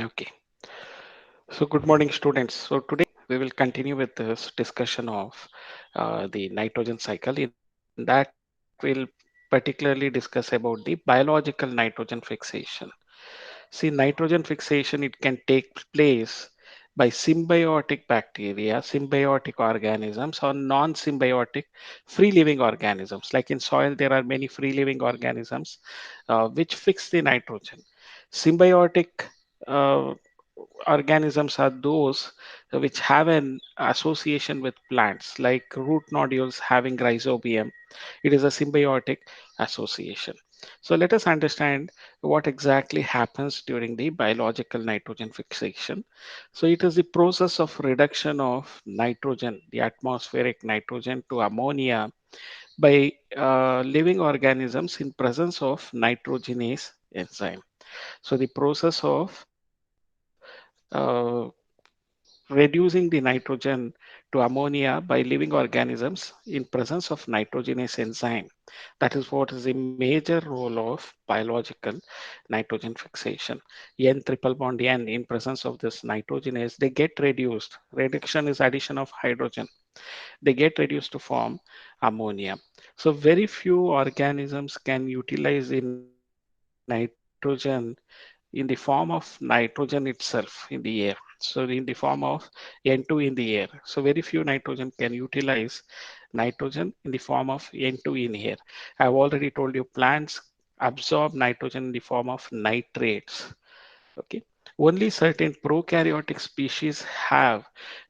Okay. So good morning, students. So today we will continue with this discussion of the nitrogen cycle. In that, we'll particularly discuss about the biological nitrogen fixation. See, nitrogen fixation, it can take place by symbiotic bacteria, symbiotic organisms, or non-symbiotic free-living organisms. Like in soil, there are many free-living organisms which fix the nitrogen. Symbiotic uh, organisms are those which have an association with plants, like root nodules having rhizobium. It is a symbiotic association. So let us understand what exactly happens during the biological nitrogen fixation. So it is the process of reduction of nitrogen, the atmospheric nitrogen, to ammonia by living organisms in presence of nitrogenase enzyme. So the process of reducing the nitrogen to ammonia by living organisms in presence of nitrogenase enzyme. That is what is the major role of biological nitrogen fixation. N triple bond N in presence of this nitrogenase, they get reduced. Reduction is addition of hydrogen. They get reduced to form ammonia. So very few organisms can utilize the nitrogen in the form of nitrogen itself in the air. So in the form of N2 in the air. So very few nitrogen can utilize nitrogen in the form of N2 in here. I've already told you plants absorb nitrogen in the form of nitrates. Okay. Only certain prokaryotic species have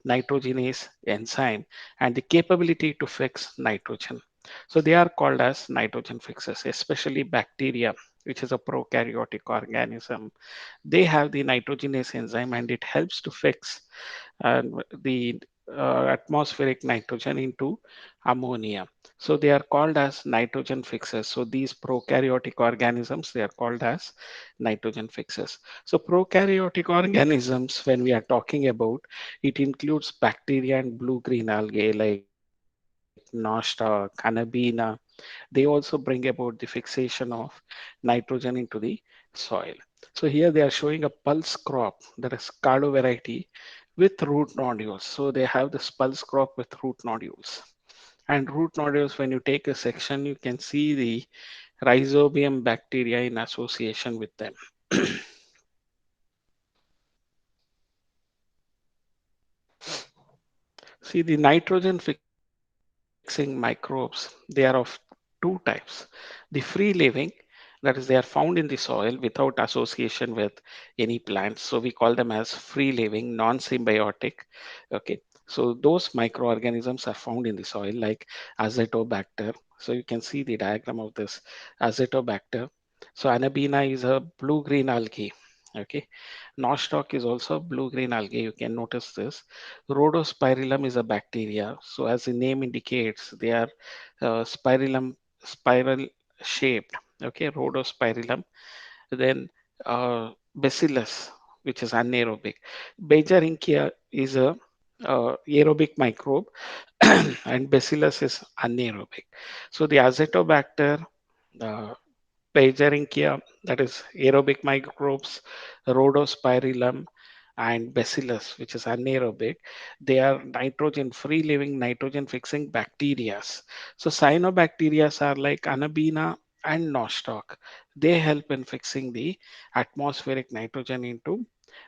nitrogenase enzyme and the capability to fix nitrogen. So they are called as nitrogen fixers, especially bacteria, which is a prokaryotic organism. They have the nitrogenase enzyme and it helps to fix the atmospheric nitrogen into ammonia. So they are called as nitrogen fixers. So these prokaryotic organisms, they are called as nitrogen fixers. So prokaryotic organisms, when we are talking about, it includes bacteria and blue-green algae like Nosta, Canabina. They also bring about the fixation of nitrogen into the soil. So here they are showing a pulse crop, that is cardo variety with root nodules. So they have this pulse crop with root nodules. And root nodules, when you take a section, you can see the rhizobium bacteria in association with them. See, the nitrogen fixing microbes, they are of two types. The free living, that is, they are found in the soil without association with any plants. So we call them as free living, non symbiotic. Okay. So those microorganisms are found in the soil, like azotobacter. So you can see the diagram of this azotobacter. So Anabina is a blue green algae. Okay. Nostoc is also blue green algae. You can notice this. Rhodospirillum is a bacteria. So as the name indicates, they are spiral shaped. Okay, rhodospirillum. Then Bacillus, which is anaerobic. Bajarincia is a aerobic microbe, and Bacillus is anaerobic. So the Azotobacter, uh, Pageringia, that is aerobic microbes, Rhodospirillum, and Bacillus, which is anaerobic. They are nitrogen free living, nitrogen fixing bacteria. So cyanobacteria are like Anabina and Nostoc. They help in fixing the atmospheric nitrogen into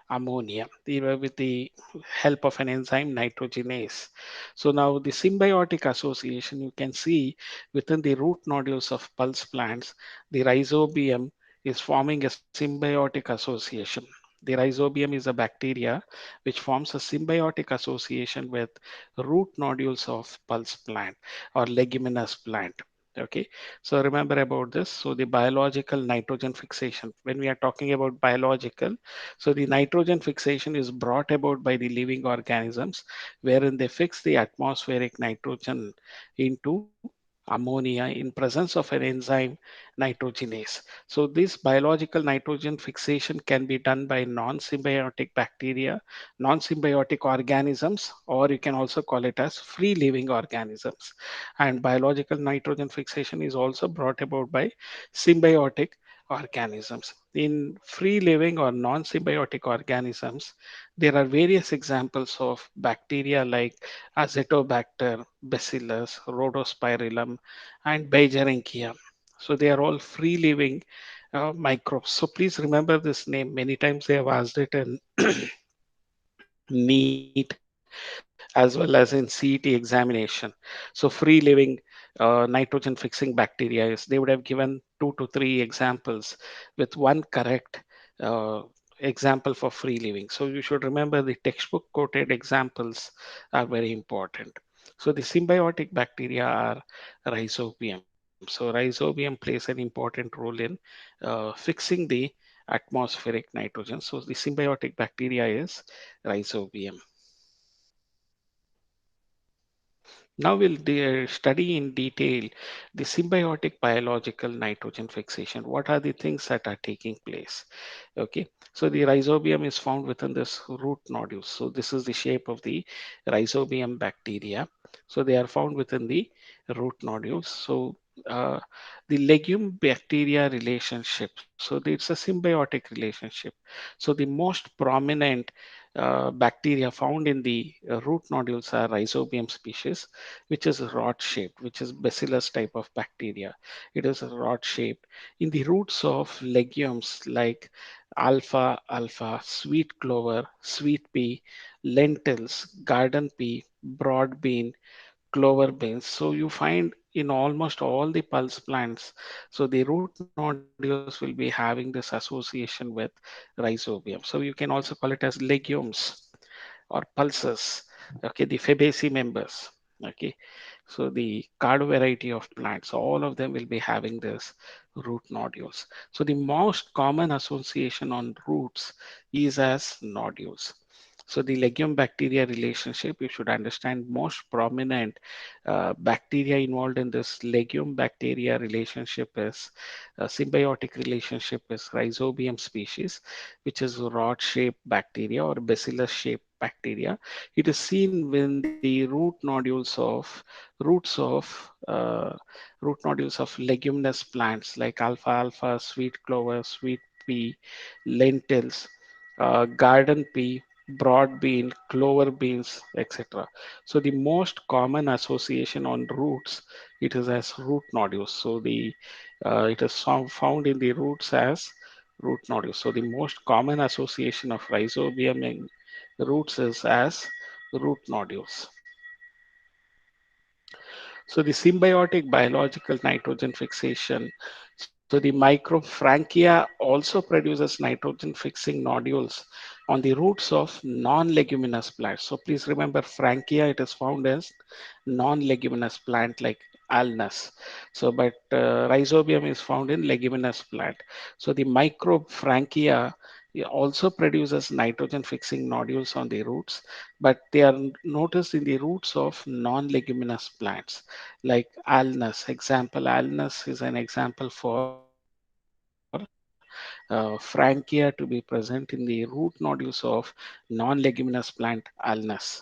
ammonia with the help of an enzyme nitrogenase. So now the symbiotic association, you can see within the root nodules of pulse plants, the rhizobium is forming a symbiotic association. The rhizobium is a bacteria which forms a symbiotic association with root nodules of pulse plant or leguminous plant. Okay, so remember about this. So the biological nitrogen fixation, when we are talking about biological, so the nitrogen fixation is brought about by the living organisms wherein they fix the atmospheric nitrogen into ammonia in presence of an enzyme nitrogenase. So this biological nitrogen fixation can be done by non-symbiotic bacteria, non-symbiotic organisms, or you can also call it as free living organisms. And biological nitrogen fixation is also brought about by symbiotic organisms. In free living or non symbiotic organisms, there are various examples of bacteria like Azotobacter, Bacillus, Rhodospirillum, and Beijeringia. So they are all free living microbes. So please remember this name. Many times they have asked it in NEET as well as in CET examination. So free living nitrogen fixing bacteria is they would have given two to three examples with one correct uh, example for free living. So you should remember the textbook quoted examples are very important. So the symbiotic bacteria are rhizobium. So rhizobium plays an important role in fixing the atmospheric nitrogen. So the symbiotic bacteria is rhizobium. Now we'll study in detail the symbiotic biological nitrogen fixation. What are the things that are taking place? Okay, so the rhizobium is found within this root nodules. So this is the shape of the rhizobium bacteria. So they are found within the root nodules. So uh, the legume bacteria relationship. So it's a symbiotic relationship. So the most prominent bacteria found in the root nodules are rhizobium species, which is rod shaped, which is bacillus type of bacteria. It is rod shaped. In the roots of legumes like alfalfa, sweet clover, sweet pea, lentils, garden pea, broad bean, clover beans. So you find in almost all the pulse plants, so the root nodules will be having this association with rhizobium. So you can also call it as legumes or pulses. Okay, the Fabaceae members. Okay, so the card variety of plants, all of them will be having this root nodules. So the most common association on roots is as nodules. So the legume bacteria relationship, you should understand most prominent bacteria involved in this legume bacteria relationship is symbiotic relationship is rhizobium species, which is rod shaped bacteria or bacillus shaped bacteria. It is seen when the roots of uh, root nodules of leguminous plants like alfalfa, sweet clover, sweet pea, lentils, garden pea, broad bean, clover beans, etc. So the most common association on roots, it is as root nodules. So the it is found in the roots as root nodules. So the most common association of rhizobium in roots is as root nodules. So the symbiotic biological nitrogen fixation. So the microfrankia also produces nitrogen fixing nodules on the roots of non-leguminous plants. So please remember frankia, it is found as non-leguminous plant like alnus. So but rhizobium is found in leguminous plant. So the microbe frankia also produces nitrogen fixing nodules on the roots, but they are noticed in the roots of non-leguminous plants like alnus. Example, alnus is an example for frankia to be present in the root nodules of non-leguminous plant alnus.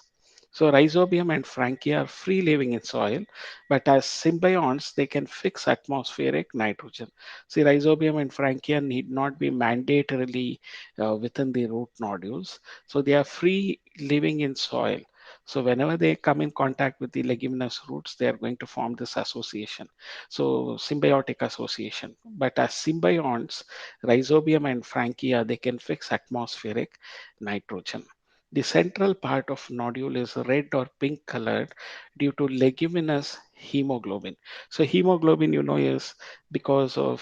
So rhizobium and frankia are free living in soil, but as symbionts, they can fix atmospheric nitrogen. See, rhizobium and frankia need not be mandatorily within the root nodules. So they are free living in soil. So whenever they come in contact with the leguminous roots, they are going to form this association. So symbiotic association. But as symbionts, rhizobium and frankia, they can fix atmospheric nitrogen. The central part of nodule is red or pink colored due to leguminous hemoglobin. So hemoglobin, is because of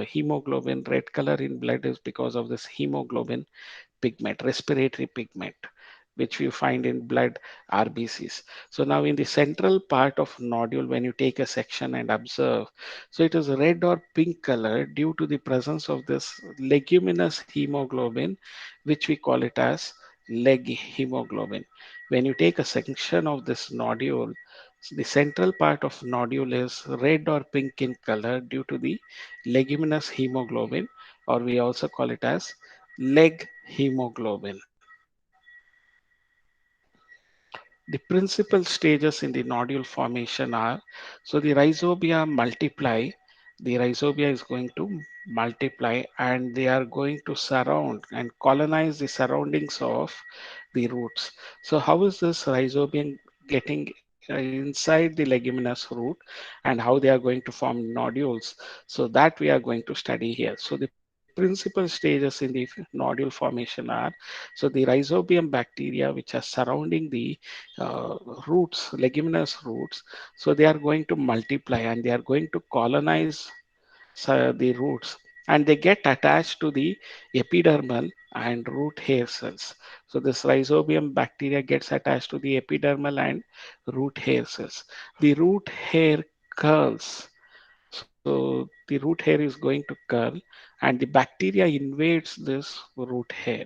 hemoglobin. Red color in blood is because of this hemoglobin pigment, respiratory pigment, which we find in blood RBCs. So now in the central part of nodule, when you take a section and observe, so it is red or pink color due to the presence of this leguminous hemoglobin, which we call it as leg hemoglobin. When you take a section of this nodule, the central part of nodule is red or pink in color due to the leguminous hemoglobin, or we also call it as leg hemoglobin. The principal stages in the nodule formation are, so the rhizobia multiply the rhizobia is going to multiply and they are going to surround and colonize the surroundings of the roots. So how is this rhizobium getting inside the leguminous root and how they are going to form nodules? So that we are going to study here. So the principal stages in the nodule formation are, so the rhizobium bacteria which are surrounding the uh, roots, leguminous roots, so they are going to multiply and they are going to colonize the roots, and they get attached to the epidermal and root hair cells. So this rhizobium bacteria gets attached to the epidermal and root hair cells. The root hair curls. So the root hair is going to curl and the bacteria invades this root hair.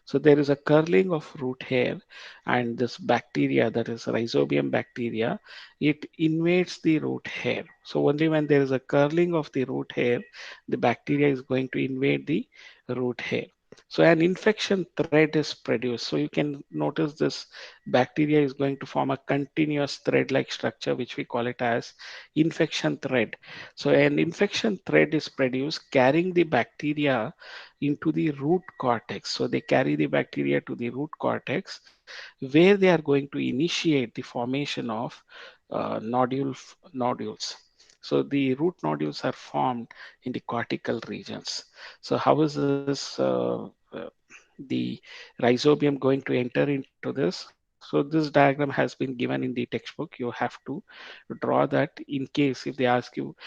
So there is a curling of root hair, and this bacteria, that is rhizobium bacteria, it invades the root hair. So only when there is a curling of the root hair, the bacteria is going to invade the root hair. So an infection thread is produced. So you can notice this bacteria is going to form a continuous thread-like structure, which we call it as infection thread. So an infection thread is produced carrying the bacteria into the root cortex. So they carry the bacteria to the root cortex where they are going to initiate the formation of nodules. So the root nodules are formed in the cortical regions. So how is this the rhizobium going to enter into this? So this diagram has been given in the textbook. You have to draw that in case if they ask you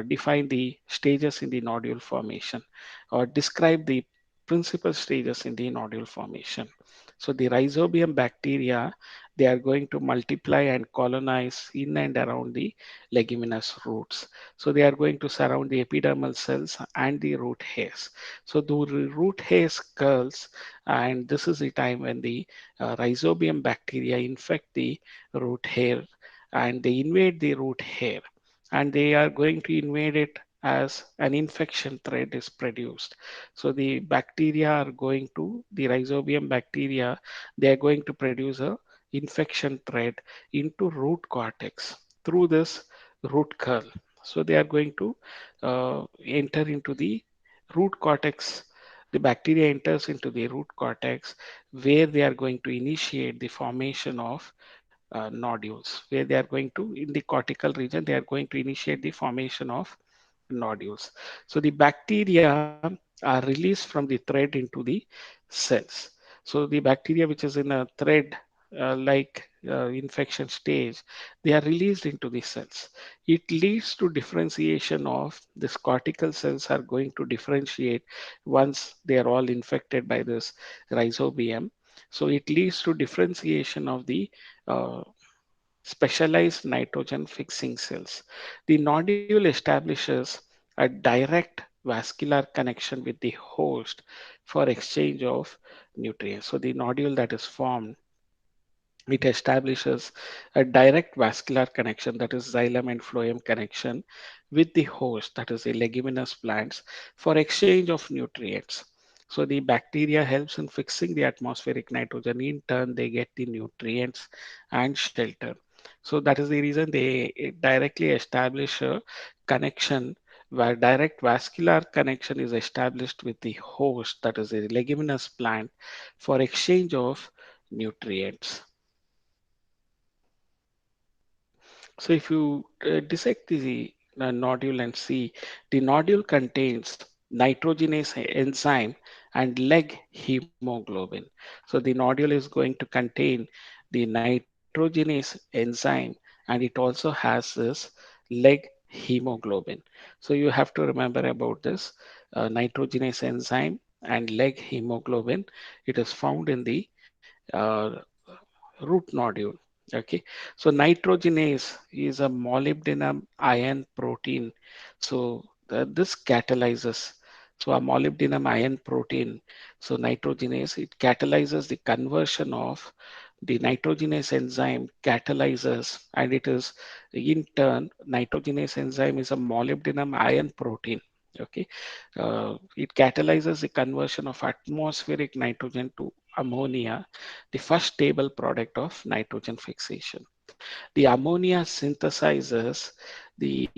define the stages in the nodule formation or describe the principal stages in the nodule formation. So the rhizobium bacteria, they are going to multiply and colonize in and around the leguminous roots. So they are going to surround the epidermal cells and the root hairs. So the root hairs curls, and this is the time when the rhizobium bacteria infect the root hair and they invade the root hair, and they are going to invade it as an infection thread is produced. So the bacteria are going to, the rhizobium bacteria, they are going to produce a infection thread into root cortex through this root curl. So they are going to enter into the root cortex. The bacteria enters into the root cortex where they are going to initiate the formation of nodules, where they are going to, in the cortical region, they are going to initiate the formation of nodules. So the bacteria are released from the thread into the cells. So the bacteria which is in a thread infection stage, they are released into the cells. It leads to differentiation of this cortical cells are going to differentiate once they are all infected by this rhizobium. So it leads to differentiation of the uh, specialized nitrogen fixing cells. The nodule establishes a direct vascular connection with the host for exchange of nutrients. So the nodule that is formed, it establishes a direct vascular connection, that is xylem and phloem connection, with the host, that is the leguminous plants, for exchange of nutrients. So the bacteria helps in fixing the atmospheric nitrogen. In turn, they get the nutrients and shelter. So that is the reason they directly establish a connection where direct vascular connection is established with the host, that is the leguminous plant, for exchange of nutrients. So if you dissect the nodule and see, the nodule contains nitrogenase enzyme and leg hemoglobin. So the nodule is going to contain the nitrogenase enzyme, and it also has this leg hemoglobin. So you have to remember about this nitrogenase enzyme and leg hemoglobin. It is found in the uh, root nodule. Okay, so nitrogenase is a molybdenum ion protein. So this catalyzes. So a molybdenum ion protein, so nitrogenase, it catalyzes the conversion of the nitrogenase enzyme catalyzes, and it is in turn nitrogenase enzyme is a molybdenum ion protein. Okay, it catalyzes the conversion of atmospheric nitrogen to ammonia, the first stable product of nitrogen fixation. The ammonia synthesizes the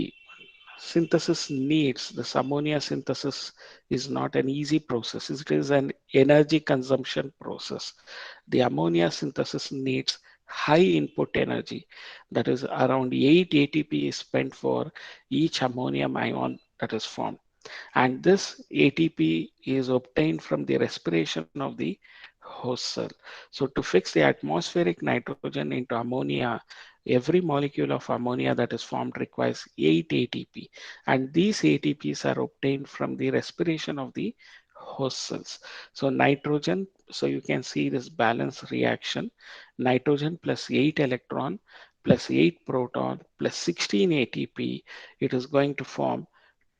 synthesis needs, this ammonia synthesis is not an easy process. It is an energy consumption process. The ammonia synthesis needs high input energy, that is around 8 ATP is spent for each ammonium ion that is formed. And this ATP is obtained from the respiration of the host cell. So to fix the atmospheric nitrogen into ammonia, every molecule of ammonia that is formed requires 8 ATP. And these ATPs are obtained from the respiration of the host cells. So nitrogen, so you can see this balance reaction, nitrogen plus 8 electron plus 8 proton plus 16 ATP, it is going to form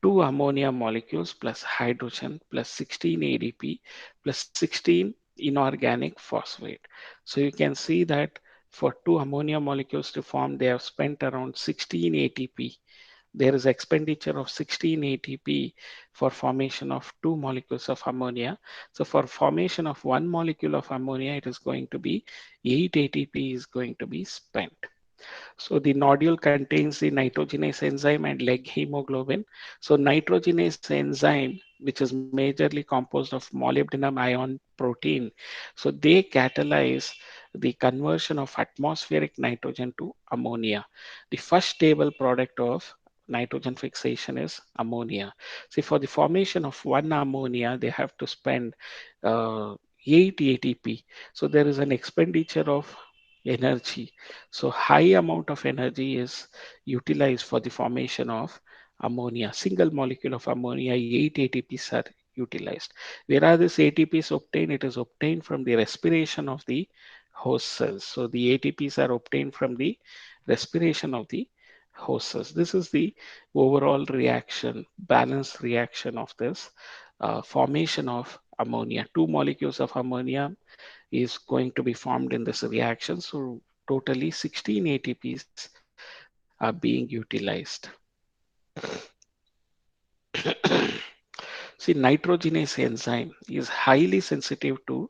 two ammonia molecules plus hydrogen plus 16 ADP plus 16 inorganic phosphate. So you can see that for two ammonia molecules to form, they have spent around 16 ATP. There is expenditure of 16 ATP for formation of two molecules of ammonia. So for formation of one molecule of ammonia, it is going to be 8 ATP is going to be spent. So the nodule contains the nitrogenase enzyme and leg hemoglobin. So nitrogenase enzyme, which is majorly composed of molybdenum ion protein, so they catalyze the conversion of atmospheric nitrogen to ammonia. The first stable product of nitrogen fixation is ammonia. See, for the formation of one ammonia, they have to spend uh, 8 ATP. So there is an expenditure of energy, so high amount of energy is utilized for the formation of ammonia. Single molecule of ammonia, 8 ATPs are utilized. Whereas this ATP is obtained, it is obtained from the respiration of the host cells. So the ATPs are obtained from the respiration of the host cells. This is the overall reaction, balance reaction of this formation of ammonia. Two molecules of ammonia is going to be formed in this reaction. So totally 16 ATPs are being utilized. See, nitrogenase enzyme is highly sensitive to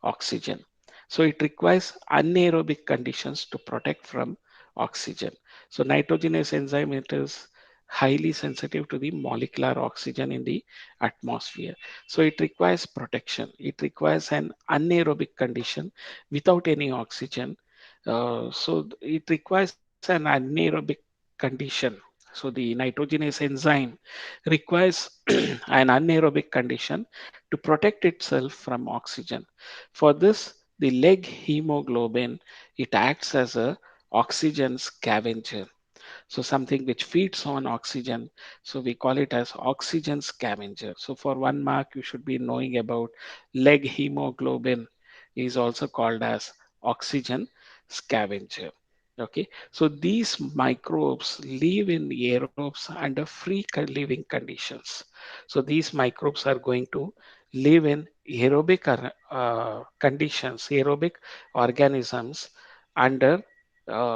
oxygen. So it requires anaerobic conditions to protect from oxygen. So nitrogenase enzyme, it is highly sensitive to the molecular oxygen in the atmosphere. So it requires protection. It requires an anaerobic condition without any oxygen. So it requires an anaerobic condition. So the nitrogenase enzyme requires an anaerobic condition to protect itself from oxygen. For this, the leg hemoglobin, it acts as a oxygen scavenger. So something which feeds on oxygen. So we call it as oxygen scavenger. So for 1 mark, you should be knowing about leg hemoglobin is also called as oxygen scavenger. Okay, so these microbes live in aerobes under free living conditions. So these microbes are going to live in aerobic conditions, aerobic organisms under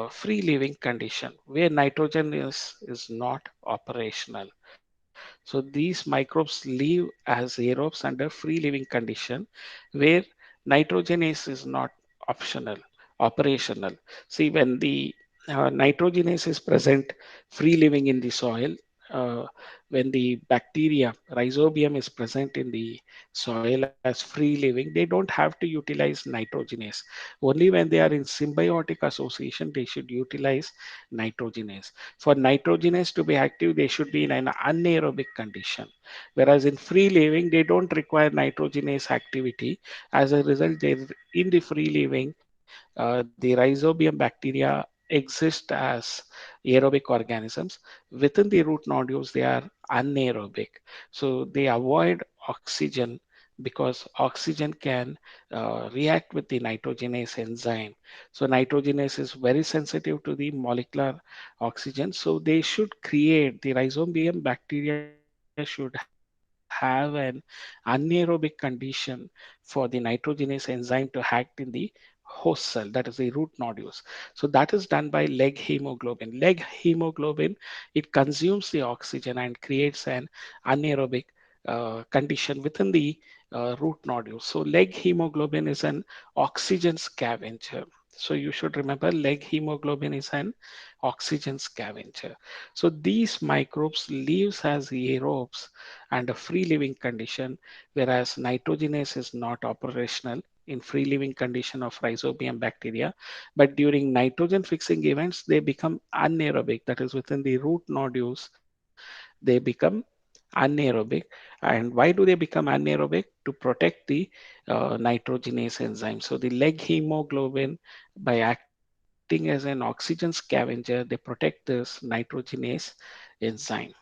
free living condition where nitrogen is not operational. So these microbes live as aerobes under free living condition where nitrogenase is not optional, operational. See, when the nitrogenase is present, free living in the soil, uh, when the bacteria, rhizobium is present in the soil as free living, they don't have to utilize nitrogenase. Only when they are in symbiotic association, they should utilize nitrogenase. For nitrogenase to be active, they should be in an anaerobic condition. Whereas in free living, they don't require nitrogenase activity. As a result, they in the free living, the rhizobium bacteria exist as aerobic organisms. Within the root nodules, they are anaerobic. So they avoid oxygen because oxygen can react with the nitrogenase enzyme. So nitrogenase is very sensitive to the molecular oxygen. So they should create, the rhizobium bacteria should have an anaerobic condition for the nitrogenase enzyme to act in the host cell, that is the root nodules. So that is done by leg hemoglobin. Leg hemoglobin, it consumes the oxygen and creates an anaerobic condition within the root nodule. So leg hemoglobin is an oxygen scavenger. So you should remember leg hemoglobin is an oxygen scavenger. So these microbes lives as aerobes and a free living condition, whereas nitrogenase is not operational in free living condition of rhizobium bacteria. But during nitrogen fixing events, they become anaerobic, that is within the root nodules, they become anaerobic. And why do they become anaerobic? To protect the nitrogenase enzyme. So the leg hemoglobin, by acting as an oxygen scavenger, they protect this nitrogenase enzyme.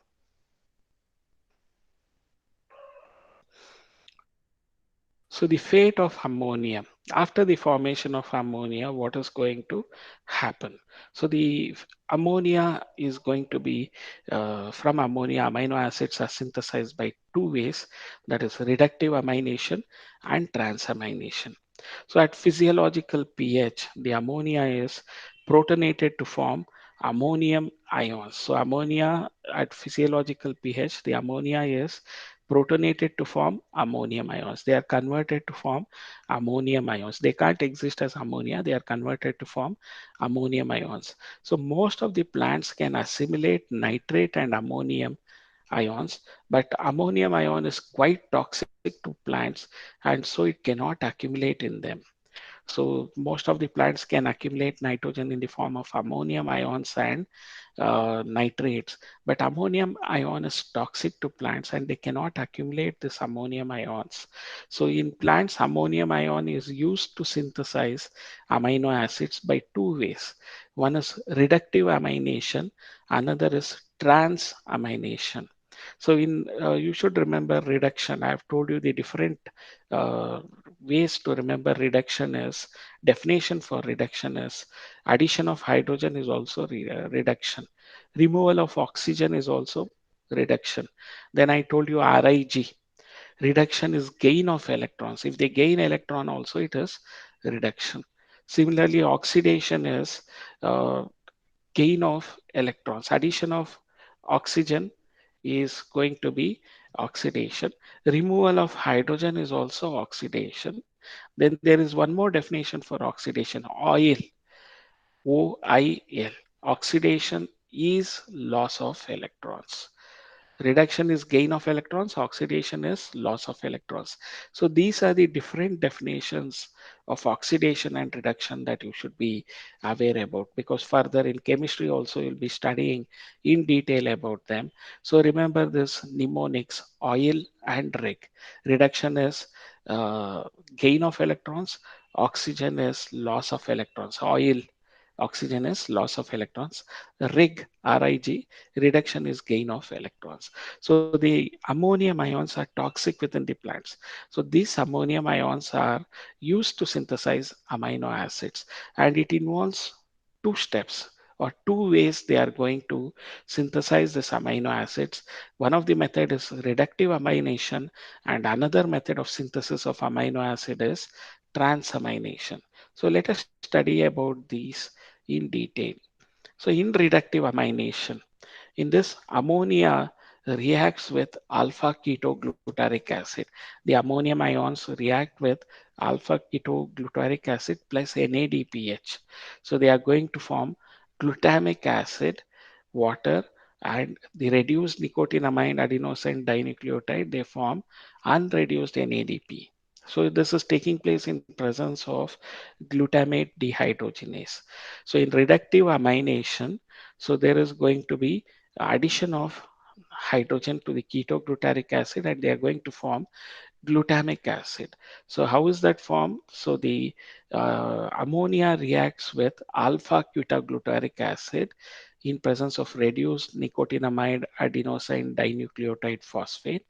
So the fate of ammonia. After the formation of ammonia, what is going to happen? So the ammonia is going to be from ammonia, amino acids are synthesized by two ways, that is reductive amination and transamination. So at physiological pH, the ammonia is protonated to form ammonium ions. So ammonia at physiological pH, the ammonia is protonated to form ammonium ions. They are converted to form ammonium ions. They can't exist as ammonia. They are converted to form ammonium ions. So most of the plants can assimilate nitrate and ammonium ions, but ammonium ion is quite toxic to plants, and so it cannot accumulate in them. So most of the plants can accumulate nitrogen in the form of ammonium ions and nitrates, but ammonium ion is toxic to plants and they cannot accumulate this ammonium ions. So in plants, ammonium ion is used to synthesize amino acids by two ways. One is reductive amination, another is transamination. So in you should remember reduction. I have told you the different uh, ways to remember reduction is definition for reduction is addition of hydrogen is also reduction. Removal of oxygen is also reduction. Then I told you RIG. Reduction is gain of electrons. If they gain electron also it is reduction. Similarly, oxidation is uh, gain of electrons. Addition of oxygen is going to be oxidation. Removal of hydrogen is also oxidation. Then there is one more definition for oxidation, oil, OIL. Oxidation is loss of electrons. Reduction is gain of electrons, oxidation is loss of electrons. So these are the different definitions of oxidation and reduction that you should be aware about, because further in chemistry also you'll be studying in detail about them. So remember this mnemonics, oil and rig. Reduction is uh, gain of electrons, oxygen is loss of electrons. Oil, oxygen is loss of electrons. Rig, RIG, reduction is gain of electrons. So the ammonium ions are toxic within the plants. So these ammonium ions are used to synthesize amino acids, and it involves two steps or two ways they are going to synthesize this amino acids. One of the method is reductive amination, and another method of synthesis of amino acid is transamination. So let us study about these in detail. So in reductive amination, in this, ammonia reacts with alpha ketoglutarate acid. The ammonium ions react with alpha ketoglutarate acid plus NADPH. So they are going to form glutamic acid, water, and the reduced nicotinamide adenosine dinucleotide, they form unreduced NADP. So this is taking place in presence of glutamate dehydrogenase. So in reductive amination, so there is going to be addition of hydrogen to the ketoglutaric acid and they are going to form glutamic acid. So how is that formed? So the ammonia reacts with alpha ketoglutarate acid in presence of reduced nicotinamide adenosine dinucleotide phosphate.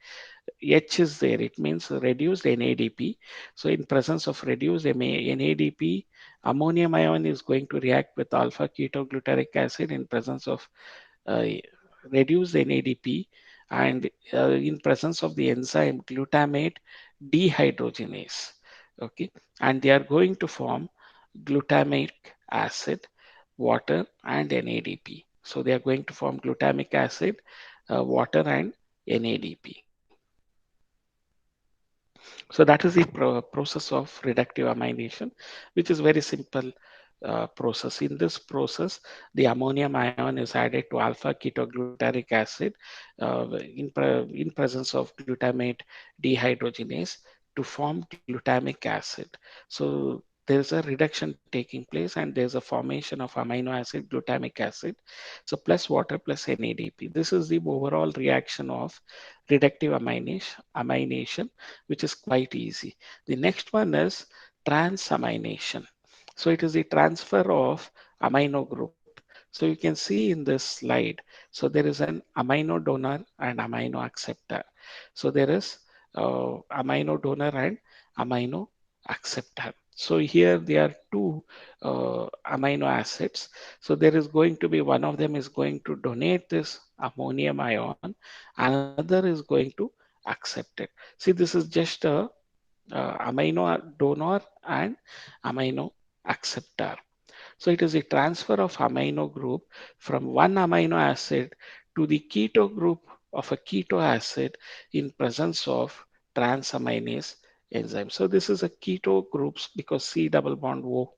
H is there, it means reduced NADP. So in presence of reduced NADP, ammonium ion is going to react with alpha ketoglutarate acid in presence of uh, reduce NADP, and in presence of the enzyme glutamate dehydrogenase. Okay, and they are going to form glutamic acid, water, and NADP. So they are going to form glutamic acid, water, and NADP. So that is the process of reductive amination, which is very simple process. In this process, the ammonium ion is added to alpha ketoglutarate acid in presence of glutamate dehydrogenase to form glutamic acid. So there is a reduction taking place and there's a formation of amino acid, glutamic acid. So plus water plus NADP. This is the overall reaction of reductive amination, which is quite easy. The next one is transamination. So it is the transfer of amino group. So you can see in this slide, so there is an amino donor and amino acceptor. So there is amino donor and amino acceptor. So here there are two amino acids. So there is going to be one of them is going to donate this ammonium ion, another is going to accept it. See, this is just a amino donor and amino acceptor. So it is a transfer of amino group from one amino acid to the keto group of a keto acid in presence of transaminase enzyme. So this is a keto groups because C double bond O,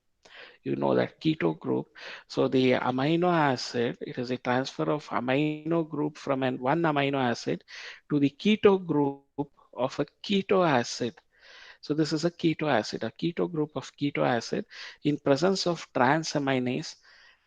you know that keto group. So the amino acid, it is a transfer of amino group from an one amino acid to the keto group of a keto acid. So this is a keto acid, a keto group of keto acid in presence of transaminase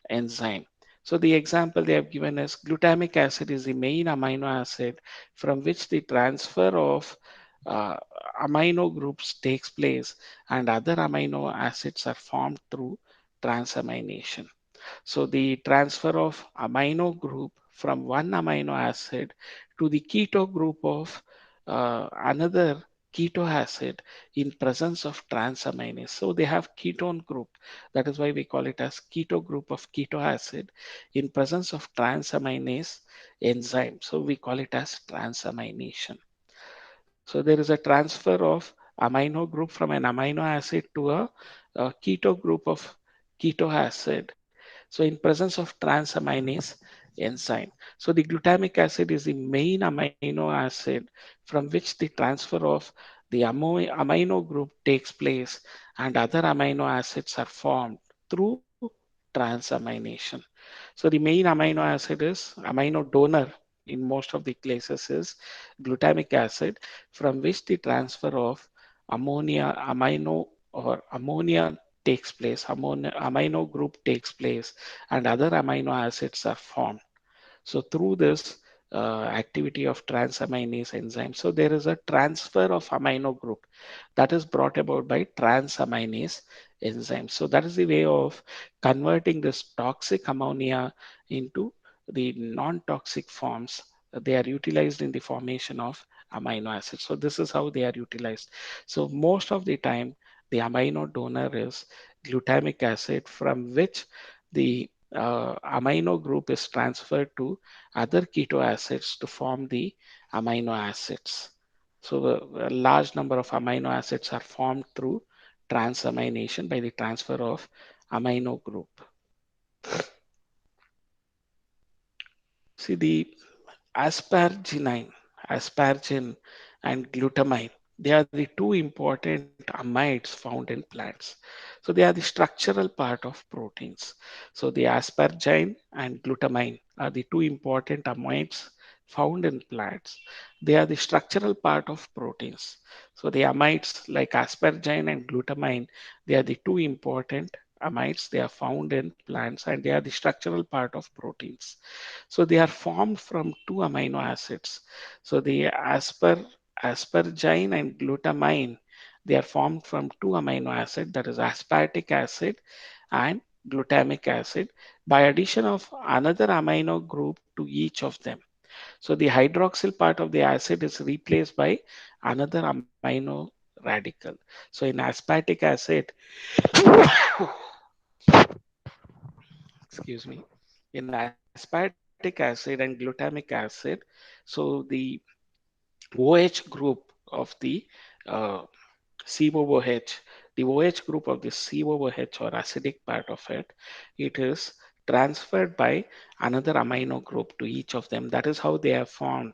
enzyme. So the example they have given is glutamic acid is the main amino acid from which the transfer of uh, amino groups takes place and other amino acids are formed through transamination. So the transfer of amino group from one amino acid to the keto group of another keto acid in presence of transaminase. So they have ketone group. That is why we call it as keto group of keto acid in presence of transaminase enzyme. So we call it as transamination. So there is a transfer of amino group from an amino acid to a keto group of keto acid. So in presence of transaminase enzyme. So the glutamic acid is the main amino acid from which the transfer of the amino group takes place and other amino acids are formed through transamination. So the main amino acid is amino donor in most of the cases is glutamic acid from which the transfer of ammonia amino or ammonia takes place, amino group takes place, and other amino acids are formed. So through this activity of transaminase enzyme, so there is a transfer of amino group that is brought about by transaminase enzyme. So that is the way of converting this toxic ammonia into the non-toxic forms. They are utilized in the formation of amino acids. So this is how they are utilized. So most of the time, the amino donor is glutamic acid from which the amino group is transferred to other keto acids to form the amino acids. So a large number of amino acids are formed through transamination by the transfer of amino group. See the asparginine, aspargine and glutamine. They are the two important amides found in plants. So they are the structural part of proteins. So the aspargine and glutamine are the two important amides found in plants. They are the structural part of proteins. So the amides like aspargine and glutamine, they are the two important amides. They are found in plants and they are the structural part of proteins. So they are formed from two amino acids. So the aspargine and glutamine, they are formed from two amino acid, that is aspartic acid and glutamic acid by addition of another amino group to each of them. So the hydroxyl part of the acid is replaced by another amino radical. So in aspartic acid, excuse me, in aspartic acid and glutamic acid, so the OH group of the uh, COOH, the OH group of the COOH or acidic part of it, it is transferred by another amino group to each of them. That is how they are formed.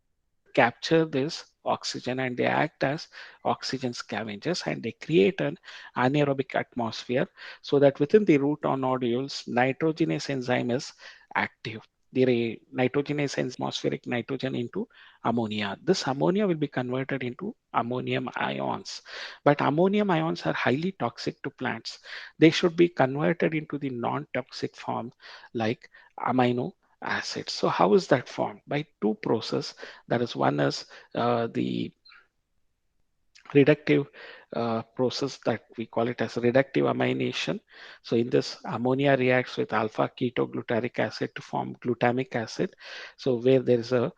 capture this oxygen and they act as oxygen scavengers and they create an anaerobic atmosphere so that within the root or nodules, nitrogenase enzyme is active. The nitrogenase atmospheric nitrogen into ammonia. This ammonia will be converted into ammonium ions. But ammonium ions are highly toxic to plants. They should be converted into the non-toxic form like amino acids. So how is that formed? By two process. That is one is the reductive process that we call it as reductive amination. So in this, ammonia reacts with alpha ketoglutaric acid to form glutamic acid. So where there is a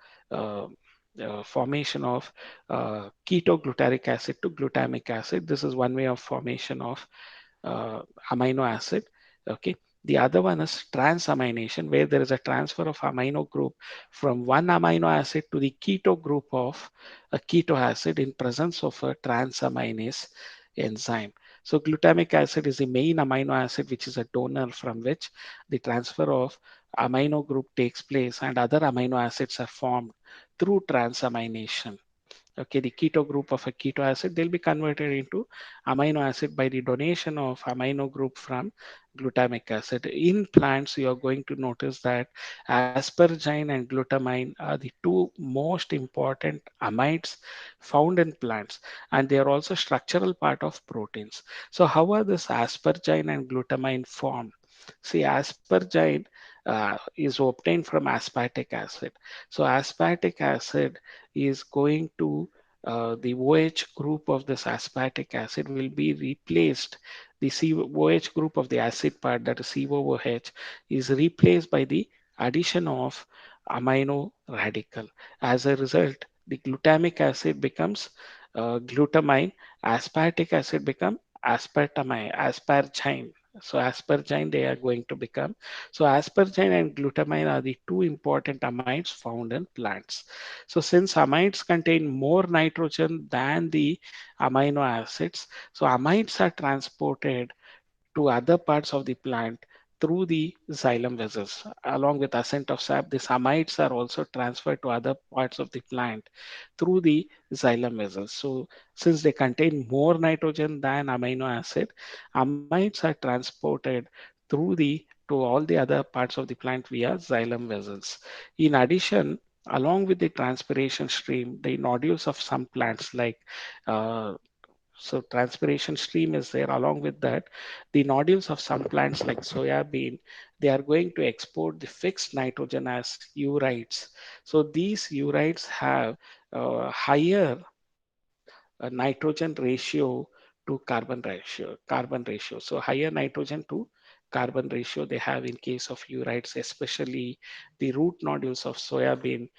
formation of ketoglutaric acid to glutamic acid. This is one way of formation of uh, amino acid. Okay. The other one is transamination, where there is a transfer of amino group from one amino acid to the keto group of a keto acid in presence of a transaminase enzyme. So glutamic acid is the main amino acid, which is a donor from which the transfer of amino group takes place and other amino acids are formed through transamination. Okay, the keto group of a keto acid, they'll be converted into amino acid by the donation of amino group from glutamic acid. In plants, you are going to notice that asparagine and glutamine are the two most important amides found in plants, and they are also structural part of proteins. So how are this asparagine and glutamine formed? See, asparagine is obtained from aspartic acid. So aspartic acid is going to the OH group of this aspartic acid will be replaced. The OH group of the acid part, that is COOH, is replaced by the addition of amino radical. As a result, the glutamic acid becomes glutamine, aspartic acid become aspargine. So aspargine they are going to become. So aspargine and glutamine are the two important amides found in plants. So since amides contain more nitrogen than the amino acids, so amides are transported to other parts of the plant through the xylem vessels. Along with ascent of sap, these amides are also transferred to other parts of the plant through the xylem vessels. So since they contain more nitrogen than amino acid, amides are transported through the to all the other parts of the plant via xylem vessels. In addition, along with the transpiration stream, the nodules of some plants like uh, so transpiration stream is there. Along with that, the nodules of some plants like soya bean, they are going to export the fixed nitrogen as urites. So these urites have higher nitrogen ratio to carbon ratio. So higher nitrogen to carbon ratio they have in case of urites, especially the root nodules of soya bean.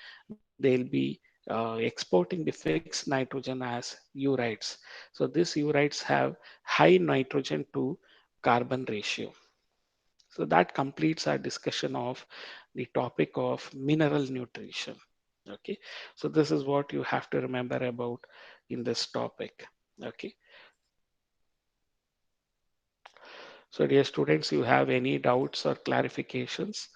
They'll be exporting the fixed nitrogen as urites. So these urites have high nitrogen to carbon ratio. So that completes our discussion of the topic of mineral nutrition. Okay, so this is what you have to remember about in this topic. Okay, so dear students, you have any doubts or clarifications?